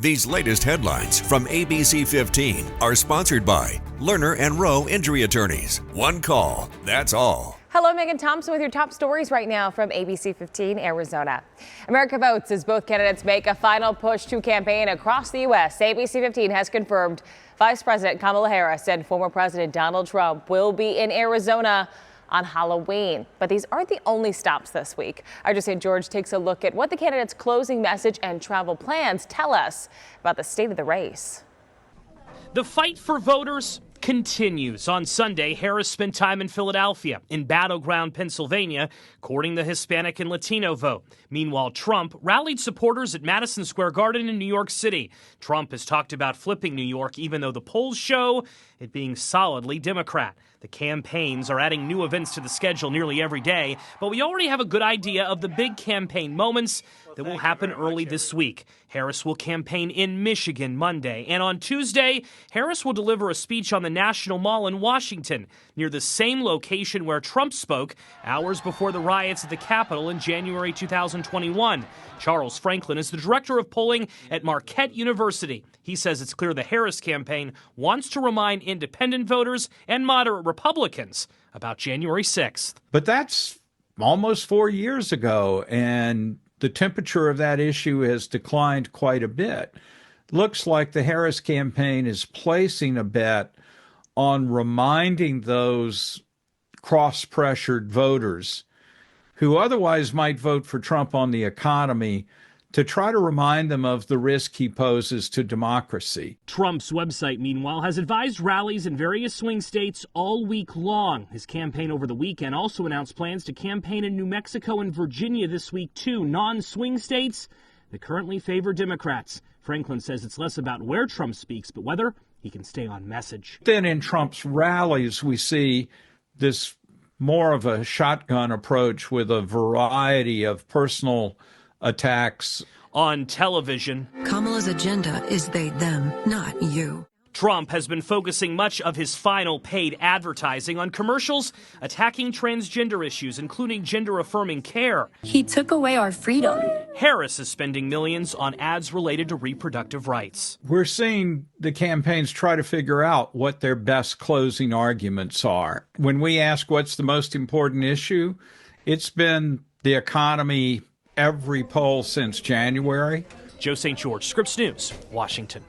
These latest headlines from ABC15 are sponsored by Lerner and Rowe Injury Attorneys. One call, that's all. Hello, Megan Thompson with your top stories right now from ABC15 Arizona. America votes as both candidates make a final push to campaign across the U.S. ABC15 has confirmed Vice President Kamala Harris and former President Donald Trump will be in Arizona on Halloween. But these aren't the only stops this week. Our St. George takes a look at what the candidates' closing message and travel plans tell us about the state of the race. The fight for voters continues. On Sunday, Harris spent time in Philadelphia, in battleground Pennsylvania, courting the Hispanic and Latino vote. Meanwhile, Trump rallied supporters at Madison Square Garden in New York City. Trump has talked about flipping New York, even though the polls show it being solidly Democrat. The campaigns are adding new events to the schedule nearly every day, but we already have a good idea of the big campaign moments that will happen early this week. Harris will campaign in Michigan Monday, and on Tuesday, Harris will deliver a speech on the National Mall in Washington, near the same location where Trump spoke hours before the riots at the Capitol in January 2021. Charles Franklin is the director of polling at Marquette University. He says it's clear the Harris campaign wants to remind independent voters and moderate Republicans about January 6th. But that's almost 4 years ago, and the temperature of that issue has declined quite a bit. Looks like the Harris campaign is placing a bet on reminding those cross-pressured voters who otherwise might vote for Trump on the economy to try to remind them of the risk he poses to democracy. Trump's website, meanwhile, has advised rallies in various swing states all week long. His campaign over the weekend also announced plans to campaign in New Mexico and Virginia this week, too. Non-swing states that currently favor Democrats. Franklin says it's less about where Trump speaks, but whether he can stay on message. Then in Trump's rallies, we see this more of a shotgun approach with a variety of personal attacks. On television, Kamala's agenda is they, them, not you. Trump has been focusing much of his final paid advertising on commercials attacking transgender issues, including gender-affirming care. He took away our freedom. Harris is spending millions on ads related to reproductive rights. We're seeing the campaigns try to figure out what their best closing arguments are. When we ask what's the most important issue, it's been the economy every poll since January. Joe St. George, Scripps News, Washington.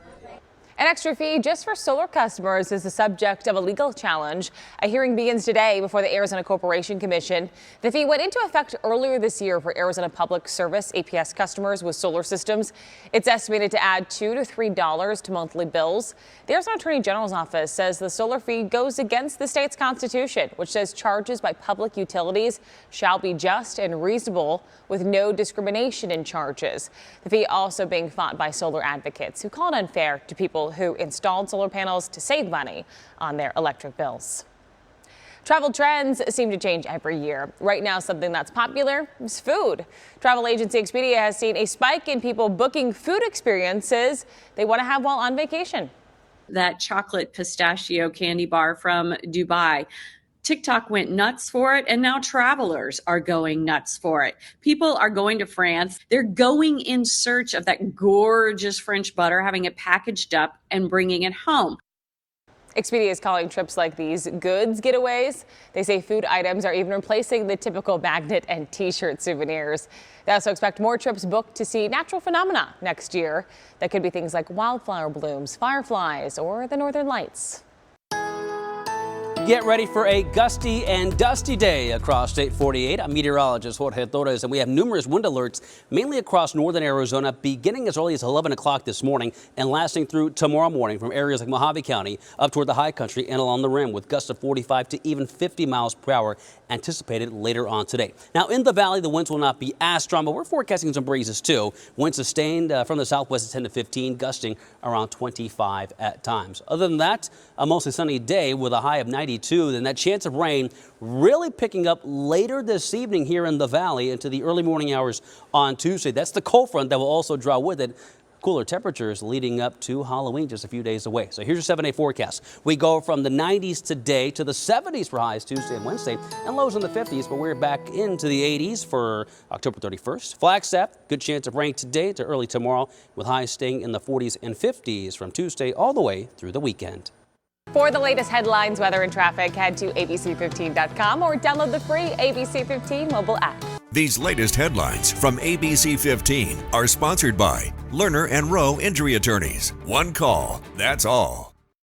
An extra fee just for solar customers is the subject of a legal challenge. A hearing begins today before the Arizona Corporation Commission. The fee went into effect earlier this year for Arizona Public Service APS customers with solar systems. It's estimated to add $2 to $3 to monthly bills. The Arizona Attorney General's office says the solar fee goes against the state's constitution, which says charges by public utilities shall be just and reasonable with no discrimination in charges. The fee also being fought by solar advocates who call it unfair to people who installed solar panels to save money on their electric bills. Travel trends seem to change every year. Right now, something that's popular is food. Travel agency Expedia has seen a spike in people booking food experiences they want to have while on vacation. That chocolate pistachio candy bar from Dubai. TikTok went nuts for it, and now travelers are going nuts for it. People are going to France. They're going in search of that gorgeous French butter, having it packaged up and bringing it home. Expedia is calling trips like these goods getaways. They say food items are even replacing the typical magnet and T-shirt souvenirs. They also expect more trips booked to see natural phenomena next year. That could be things like wildflower blooms, fireflies, or the northern lights. Get ready for a gusty and dusty day across State 48. I'm meteorologist Jorge Torres, and we have numerous wind alerts, mainly across northern Arizona, beginning as early as 11 o'clock this morning and lasting through tomorrow morning from areas like Mojave County up toward the high country and along the rim, with gusts of 45 to even 50 miles per hour anticipated later on today. Now, in the valley, the winds will not be as strong, but we're forecasting some breezes too. Winds sustained from the southwest at 10 to 15, gusting around 25 at times. Other than that, a mostly sunny day with a high of 92. Then that chance of rain really picking up later this evening here in the valley into the early morning hours on Tuesday. That's the cold front that will also draw with it cooler temperatures leading up to Halloween just a few days away. So here's your 7-day forecast. We go from the 90s today to the 70s for highs Tuesday and Wednesday, and lows in the 50s, but we're back into the 80s for October 31st. Flagstaff, good chance of rain today to early tomorrow, with highs staying in the 40s and 50s from Tuesday all the way through the weekend. For the latest headlines, weather, and traffic, head to abc15.com or download the free ABC15 mobile app. These latest headlines from ABC15 are sponsored by Lerner and Rowe Injury Attorneys. One call, that's all.